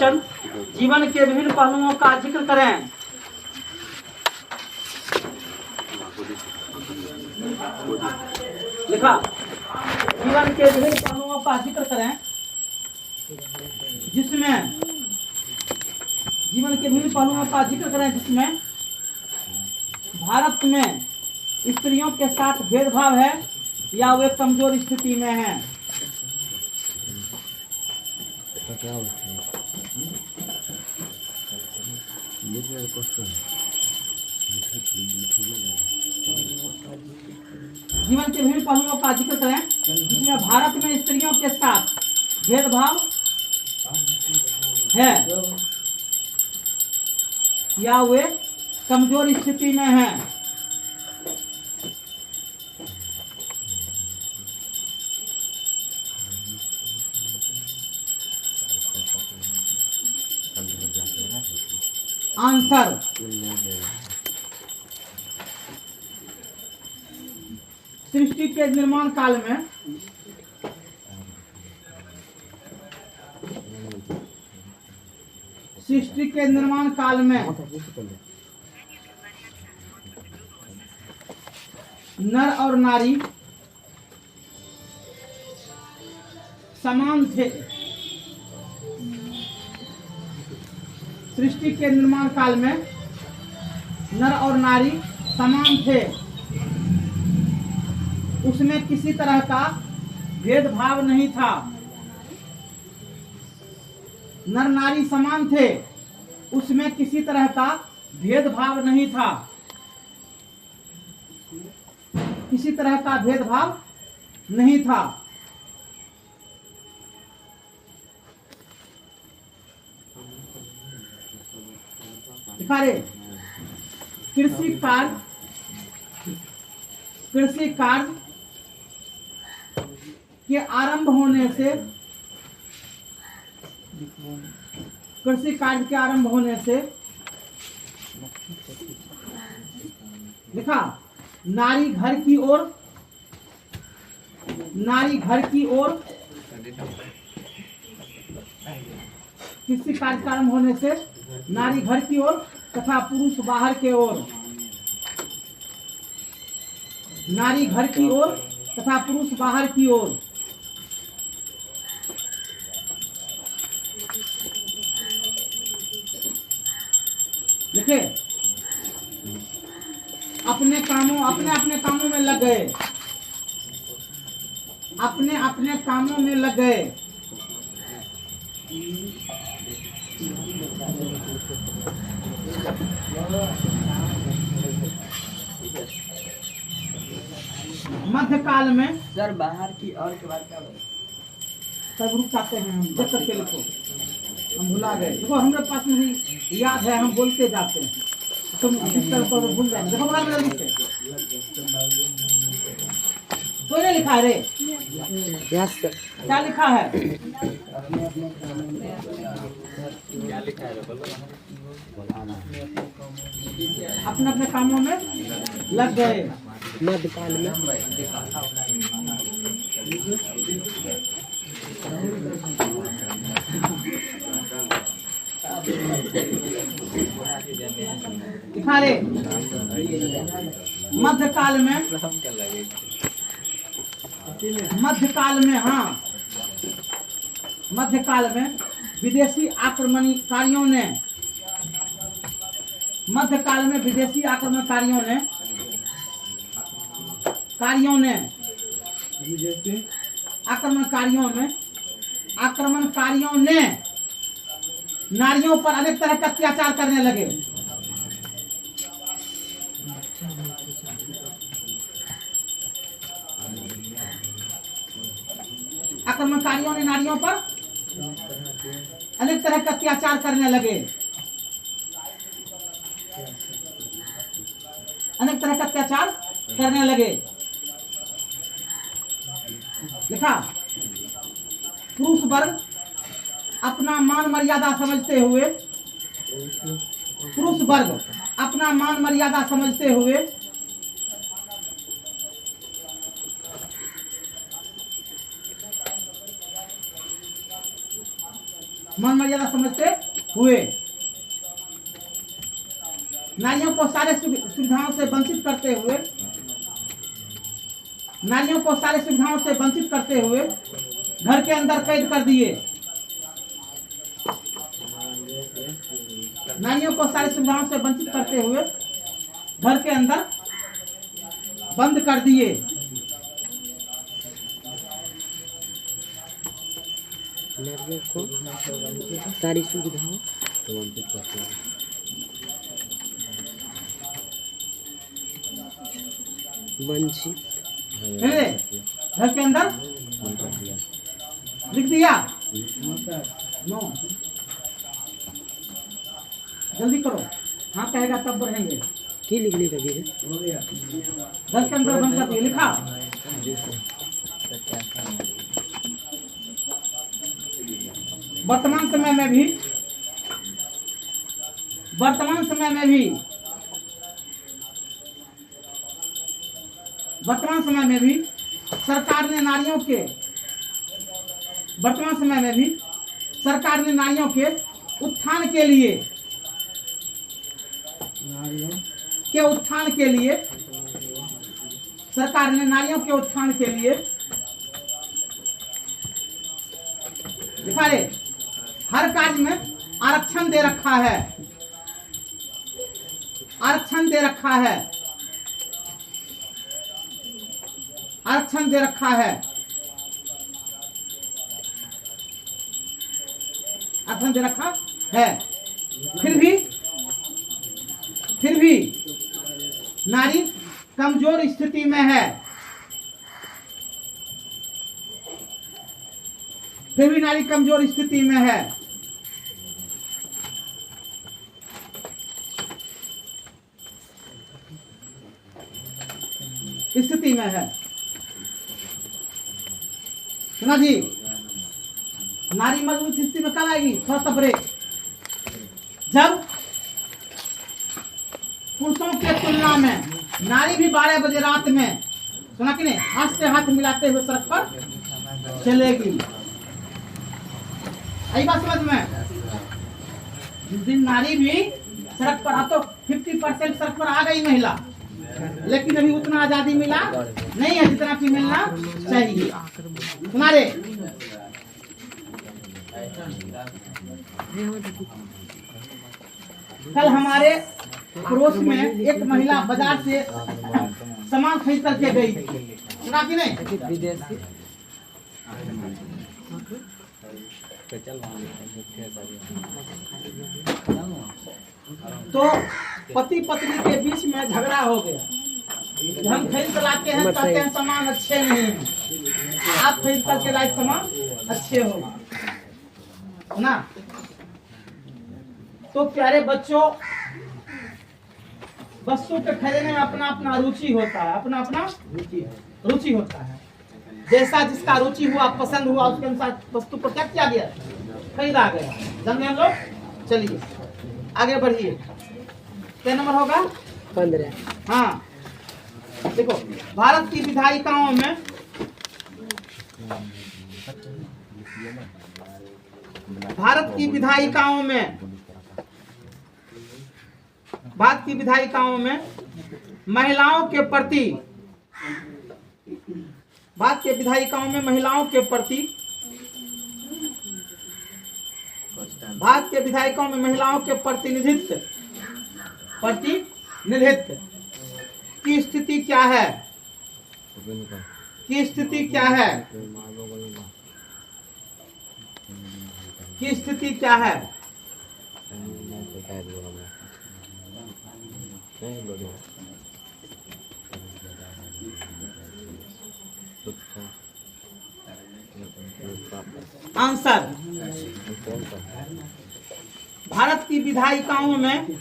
Question, जीवन के विभिन्न पहलुओं का जिक्र करें। लिखा, जीवन के विभिन्न पहलुओं का जिक्र करें जिसमें जीवन के विभिन्न पहलुओं का जिक्र करें जिसमें भारत में स्त्रियों के साथ भेदभाव है या वे कमजोर स्थिति में हैं। जीवन के विभिन्न पहलुओं का जिक्र करें जिसमें भारत में स्त्रियों के साथ भेदभाव है या वे कमजोर स्थिति में हैं। आंसर सृष्टि के निर्माण काल में नर और नारी समान थे। सृष्टि के निर्माण काल में नर और नारी समान थे, उसमें किसी तरह का भेदभाव नहीं था। नर नारी समान थे, उसमें किसी तरह का भेदभाव नहीं था। किसी तरह का भेदभाव नहीं था। दिखा रे, कृषि कार्य के आरंभ होने से लिखा, नारी घर की ओर कृषि कार्य का आरंभ होने से नारी घर की ओर तथा पुरुष बाहर के ओर। नारी घर की ओर तथा पुरुष बाहर की ओर। लिखे, अपने कामों में लग गए। अपने कामों में लग गए। मध्यकाल में सर बाहर की और के बाद क्या सब रुक जाते हैं। हम देख करके लिखो, हम भुला गए। देखो हमारे पास नहीं याद है, हम बोलते जाते हैं, तुम जिस तरह पर भूल जाएंगे। देखो बड़ा जल्दी से कोई नहीं लिखा है रे। Yes sir. क्या लिखा है? अपने अपने कामों में लग गए। मध्यकाल में दिखा रे, मध्यकाल में विदेशी आक्रमणकारियों ने नारियों पर अनेक तरह का अत्याचार करने लगे। आक्रमणकारियों ने नारियों पर अनेक तरह का अत्याचार करने लगे। लिखा, पुरुष वर्ग अपना मान मर्यादा समझते हुए मान मर्यादा समझते हुए नारियों को सारे सुविधाओं से वंचित करते हुए नारियों को सारे सुविधाओं से वंचित करते हुए घर के अंदर कैद कर दिए। नारियों को सारी सुविधाओं से वंचित करते हुए घर के अंदर बंद कर दिए। नारियों को सारी सुविधाओं वंचित घर के अंदर लिख दिया। नो जल्दी करो, हाँ कहेगा तब बढ़ेंगे। की लिखने का भी है घर के अंदर बंद कर दिए, लिखा। वर्तमान समय में भी वर्तमान समय में भी सरकार ने नारियों के वर्तमान समय में भी सरकार ने नारियों के उत्थान के लिए सरकार ने नारियों के उत्थान के लिए लिखा रे हर कार्य में आरक्षण दे रखा है। आरक्षण दे रखा है। आरक्षण दे रखा है। आरक्षण दे रखा है। फिर भी नारी कमजोर स्थिति में है। फिर भी नारी कमजोर स्थिति में है। स्थिति में है। सुना जी, नारी मजबूत स्थिति में कब आएगी? थोड़ा सा ब्रेक। जब पुरुषों के तुलना में नारी भी 12 बजे रात में, सुना कि नहीं, हाथ से हाथ मिलाते हुए सड़क पर चलेगी। आई बात समझ में? जिस दिन नारी भी सड़क पर, अब तो 50% सड़क पर आ गई महिला, लेकिन अभी उतना आजादी मिला नहीं है जितना कि मिलना चाहिए। तुम्हारे कल हमारे पड़ोस में एक महिला बाजार से सामान खरीद करके गई, सुना कि नहीं? विदेशी तो पति पत्नी के बीच में झगड़ा हो गया। हम खरीद कर लाते हैं, कहते हैं सामान अच्छे नहीं है, आप खरीद करके लाए सामान अच्छे हो ना। तो प्यारे बच्चों, वस्तु के खरीदने में अपना अपना रुचि होता है, अपना अपना रुचि होता है। जैसा जिसका रुचि हुआ, पसंद हुआ, उसके अनुसार वस्तु को क्या किया गया, खरीदा गया। समझे हम लोग? चलिए आगे बढ़िए। क्या नंबर होगा? 15। हाँ देखो, भारत की विधायिकाओं में भारत की विधायिकाओं में महिलाओं के प्रति भारत के विधायिकाओं में महिलाओं के प्रति भारत के विधायिकाओं में महिलाओं के प्रतिनिधित्व की स्थिति क्या है? की स्थिति क्या है? की स्थिति क्या है? आंसर, भारत की विधायिकाओं में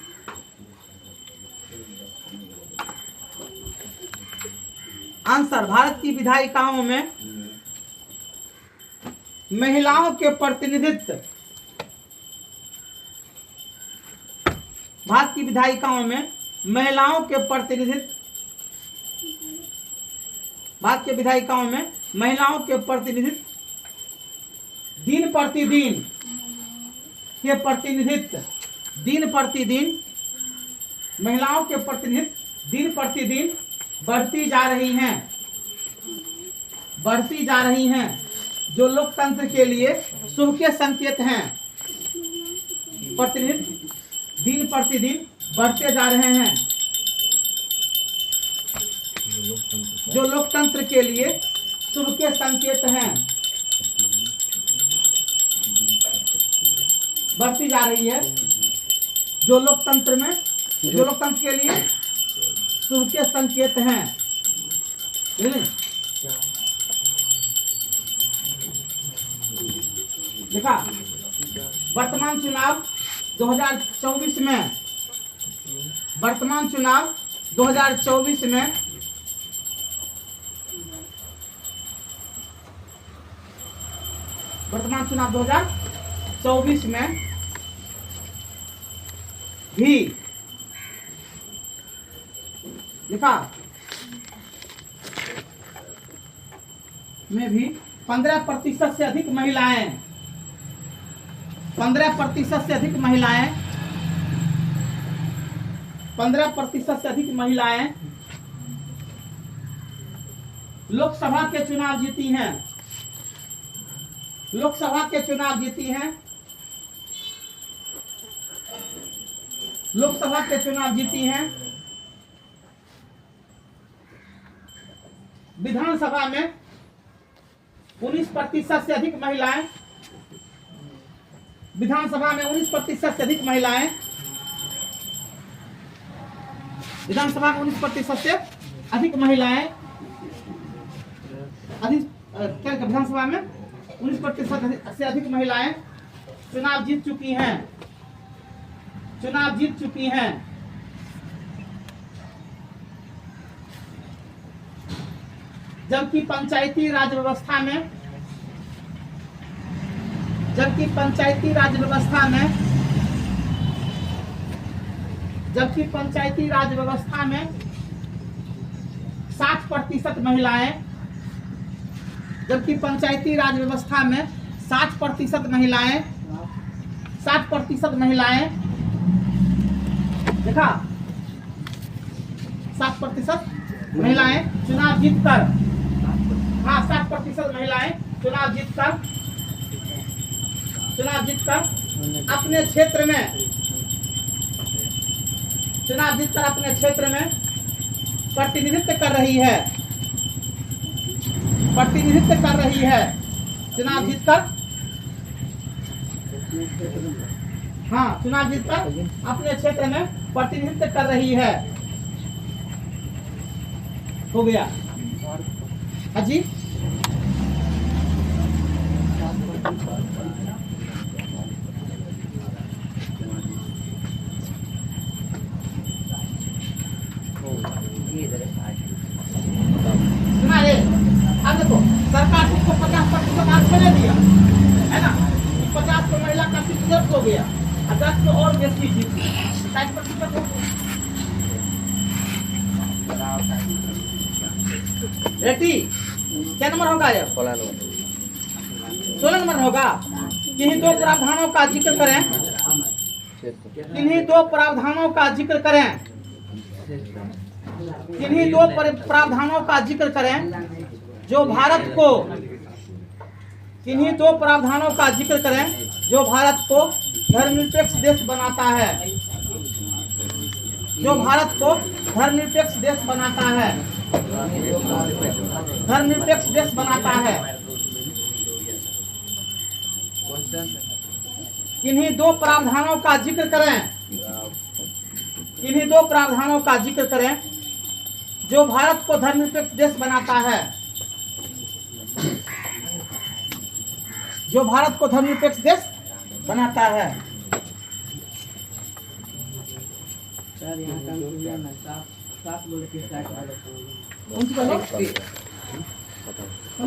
आंसर, भारत की विधायिकाओं में महिलाओं के प्रतिनिधित्व, भारत की विधायिकाओं में महिलाओं के प्रतिनिधित्व, भारत के विधायिकाओं में महिलाओं के प्रतिनिधित्व दिन प्रतिदिन के प्रतिनिधित्व दिन प्रतिदिन, महिलाओं के प्रतिनिधित्व दिन प्रतिदिन बढ़ती जा रही हैं, जो लोकतंत्र के लिए शुभ के संकेत हैं। प्रतिनिधित्व दिन प्रतिदिन बढ़ते जा रहे हैं, जो लोकतंत्र के लिए शुभ के संकेत हैं। बढ़ती जा रही है, जो लोकतंत्र के लिए शुभ के संकेत हैं। देखा, वर्तमान चुनाव 2024 में, वर्तमान चुनाव 2024 में वर्तमान चुनाव 2024 में भी लिखा में भी 15% से अधिक महिलाएं 15% से अधिक महिलाएं 15% से अधिक महिलाएं लोकसभा के चुनाव जीती हैं। लोकसभा के चुनाव जीती हैं, लोकसभा के चुनाव जीती हैं। विधानसभा में 19% से अधिक महिलाएं, विधानसभा में 19% से अधिक महिलाएं, विधानसभा में 19% से अधिक महिलाएं, विधानसभा में 19% से अधिक महिलाएं चुनाव जीत चुकी हैं, चुनाव जीत चुकी हैं। जबकि पंचायती राज व्यवस्था में, जबकि पंचायती राज व्यवस्था में, जबकि पंचायती राज व्यवस्था में 60% महिलाएं, जबकि पंचायती राज व्यवस्था में 60% महिलाएं, 60% महिलाएं, देखा, 60% महिलाएं चुनाव जीतकर, हाँ 60% महिलाएं चुनाव जीतकर अपने क्षेत्र में, चुनाव जीतकर अपने क्षेत्र में प्रतिनिधित्व कर रही है, प्रतिनिधित्व कर रही है। चुनाव जीतकर, हाँ चुनाव जीतकर अपने क्षेत्र में प्रतिनिधित्व कर रही है। हो गया अजी। अब देखो, सरकार को 50% आरक्षण दिया है ना, 50 को महिला का सीट जब्त हो गया, 10 को और बेसी जीत 60% हो गया। रेटी क्या नंबर होगा ये? 16 नंबर होगा। किन्हीं दो प्रावधानों का जिक्र करें, किन्हीं दो प्रावधानों का जिक्र करें, किन्हीं दो प्रावधानों का जिक्र करें जो भारत को, किन्हीं दो प्रावधानों का जिक्र करें जो भारत को धर्मनिरपेक्ष देश बनाता है, जो भारत को धर्मनिरपेक्ष देश बनाता है, धर्मनिरपेक्ष देश बनाता है। किन्हीं दो प्रावधानों का जिक्र करें, किन्हीं दो प्रावधानों का जिक्र करें जो भारत को धर्मनिरपेक्ष देश बनाता है, जो भारत को धर्मनिरपेक्ष देश बनाता है। कौन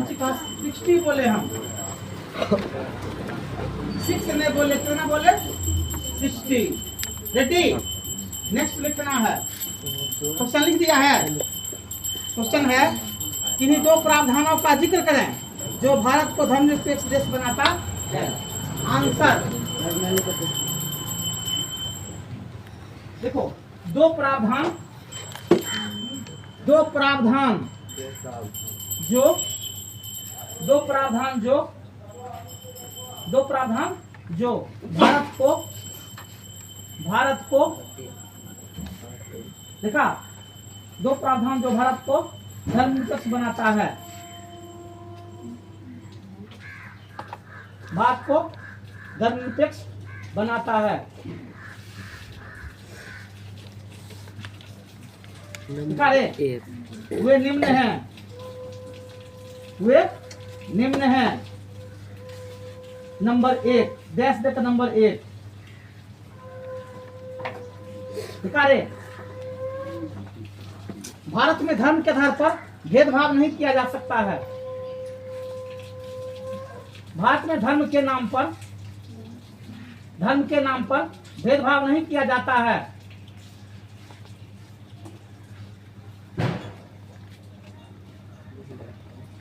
सी 60 बोले हम, 6 नहीं बोले, कितना बोले 60। रेडी, नेक्स्ट लिखना है। क्वेश्चन लिख दिया है। क्वेश्चन है किन्हीं दो प्रावधानों का जिक्र करें जो भारत को धर्मनिरपेक्ष देश बनाता है। आंसर देखो, दो प्रावधान जो भारत को देखा, दो प्रावधान जो भारत को धर्मनिरपेक्ष बनाता है, भारत को धर्मनिरपेक्ष बनाता है। वे निम्न हैं, नंबर 1, देश देख नंबर 1 भारत में धर्म के आधार पर भेदभाव नहीं किया जा सकता है। भारत में धर्म के नाम पर भेदभाव नहीं किया जाता है।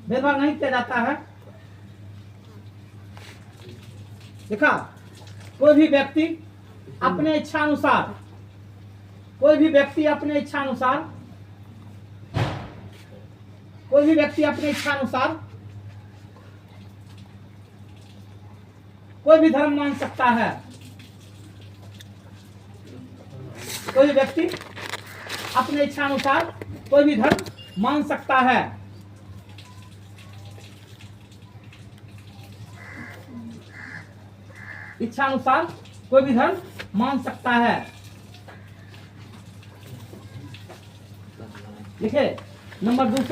भेदभाव नहीं किया जाता है। देखा, कोई भी व्यक्ति अपने इच्छानुसार कोई भी व्यक्ति अपने कोई भी धर्म मान सकता है। कोई भी व्यक्ति अपने इच्छानुसार कोई भी धर्म मान सकता है। इच्छानुसार कोई भी धर्म मान सकता है। देखिए, नंबर 2,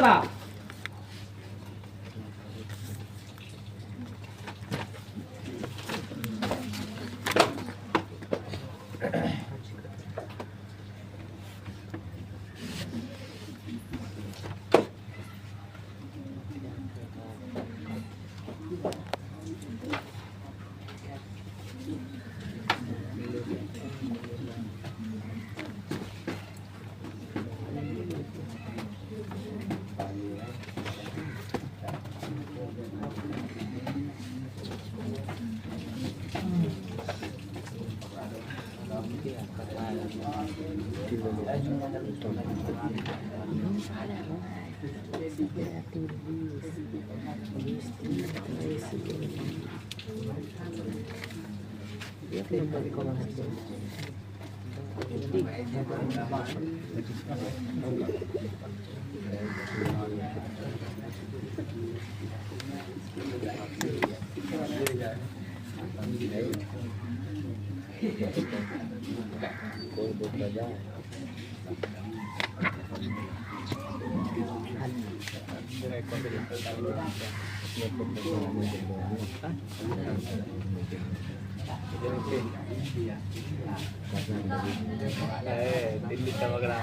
दिल्ली वगैरह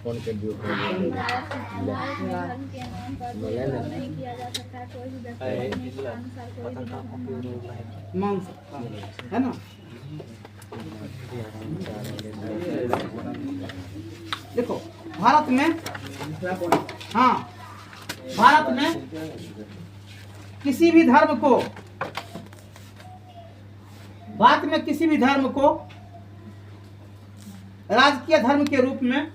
फोन कर दियो मान सकता है ना। देखो, भारत में किसी भी धर्म को राजकीय धर्म के रूप में,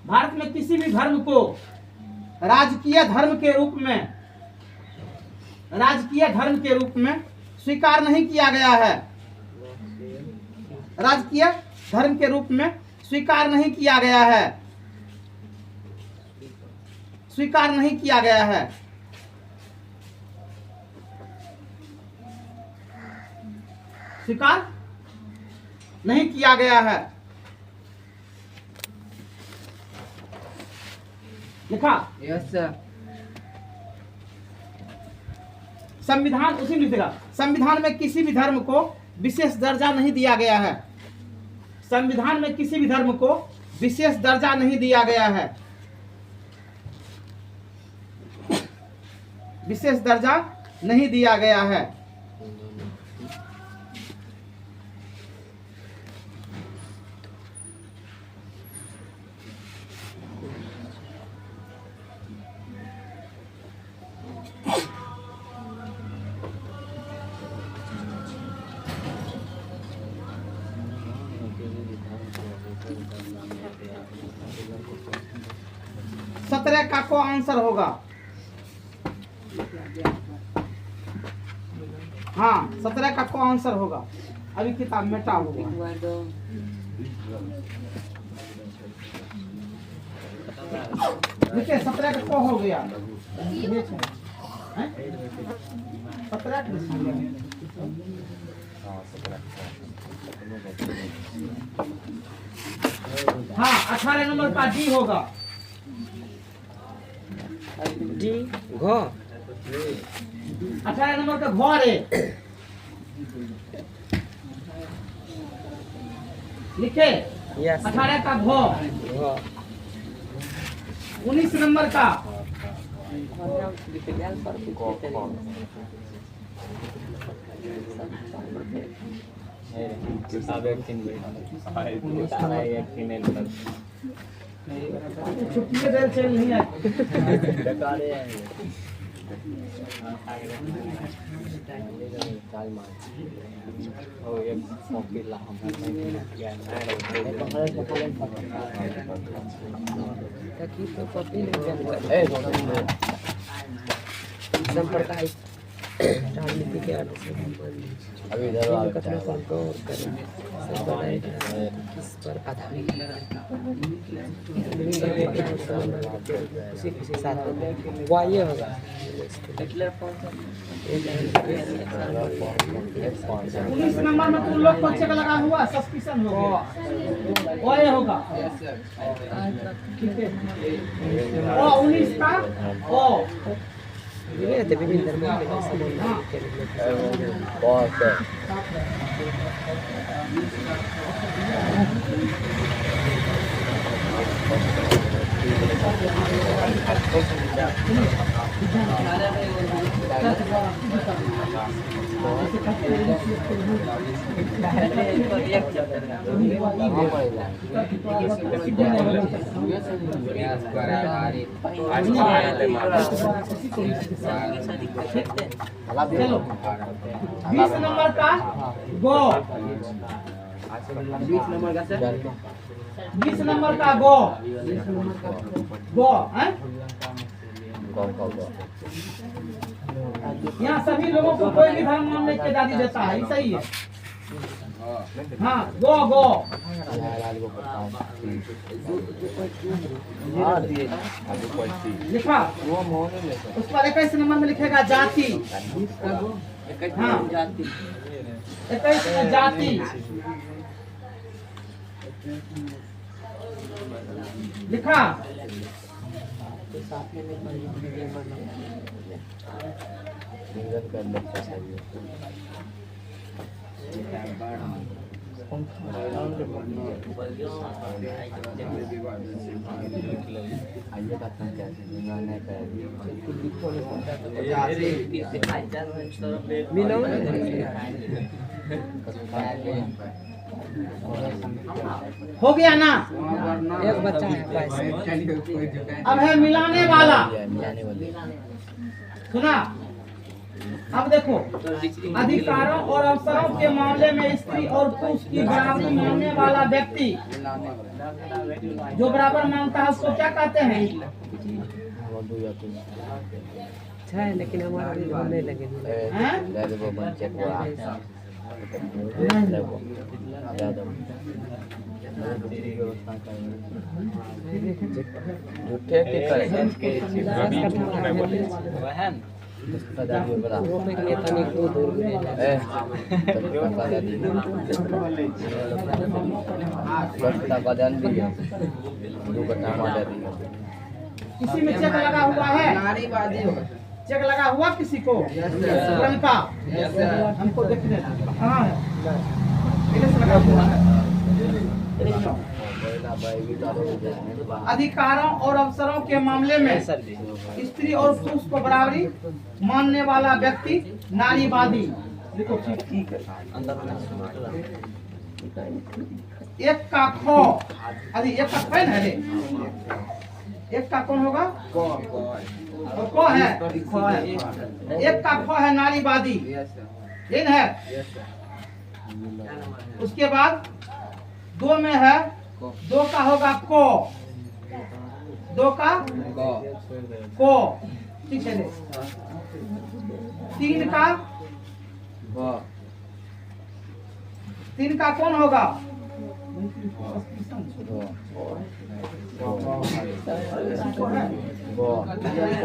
भारत में किसी भी धर्म को राजकीय धर्म के रूप में स्वीकार नहीं किया गया है। राजकीय धर्म के रूप में स्वीकार नहीं किया गया है। स्वीकार नहीं किया गया है। स्वीकार नहीं किया गया है। लिखा? Yes sir. संविधान उसी में लिखेगा, संविधान में किसी भी धर्म को विशेष दर्जा नहीं दिया गया है। संविधान में किसी भी धर्म को विशेष दर्जा नहीं दिया गया है। विशेष दर्जा नहीं दिया गया है। 17 का को आंसर होगा। हाँ 17 का को आंसर होगा। अभी किताब मेटा होगा। देखिए 17 का को हो गया। 17 हाँ 18 नंबर का डी होगा। डी घ 18 नंबर का घर है। लिखे यस 18 का घर। घ 19 नंबर का छुट्टी के देर चल नहीं संपर्क राजनीति के अर्थ से अभी कथनों पर गौर करें। सब बनाए किस पर आधारित किसी साथ वाह्य होगा। 19 नंबर में तुम लोग को चेक लगा हुआ सस्पिशन होगा। वो ये होगा। ठीक है। ओ 19 का ओ विभिन्न धर्मों के संबंध बहुत चलो 20 नंबर का गो 20 नंबर का गो गो हैं यहाँ सभी लोगों को कोई भी धर्म मानने की आजादी देता है। सही है। हाँ गो गो लिखा उस पर 21 नंबर में लिखेगा जाति। हाँ 21 में जाति लिखा। हो गया ना। एक बच्चा है अब है मिलाने वाला। सुना। अब देखो अधिकारों और अवसरों के मामले में स्त्री और पुरुष की बराबरी मानने वाला व्यक्ति जो बराबर मानता है उसको क्या कहते हैं? अच्छा है लेकिन हमारा भी होने लगे हैं? झूठे के रोपे के लिए तनिक दूर किसी में चेक लगा हुआ है? चेक लगा हुआ किसी को? का हमको देखने हाँ है इधर से लगा हुआ है। अधिकारों और अवसरों के मामले में स्त्री और पुरुष को बराबरी मानने वाला व्यक्ति नारीवादी। देखो ठीक है। एक का खो अरे एक का फैन है रे। एक का कौन होगा? खो है। एक का खो है नारीवादी। इन है। उसके बाद दो में है। दो का होगा को। 2 का को को, ठीक है। 3 का को 3 का कौन होगा?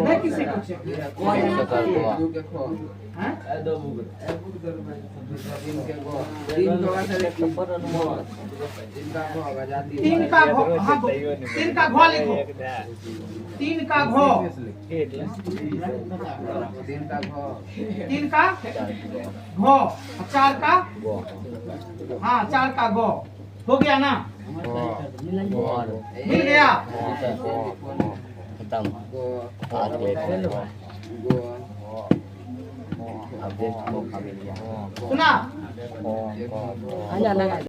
नहीं किसी को check किया। हैं? तीन का घो, हाँ, 3 का घो लिखो। 3 का घो, 3 का घो, 4 का, हाँ 4 का घो हो गया ना? मिल गया। खत्म आज लेट अब देखो सुना? आजा लगा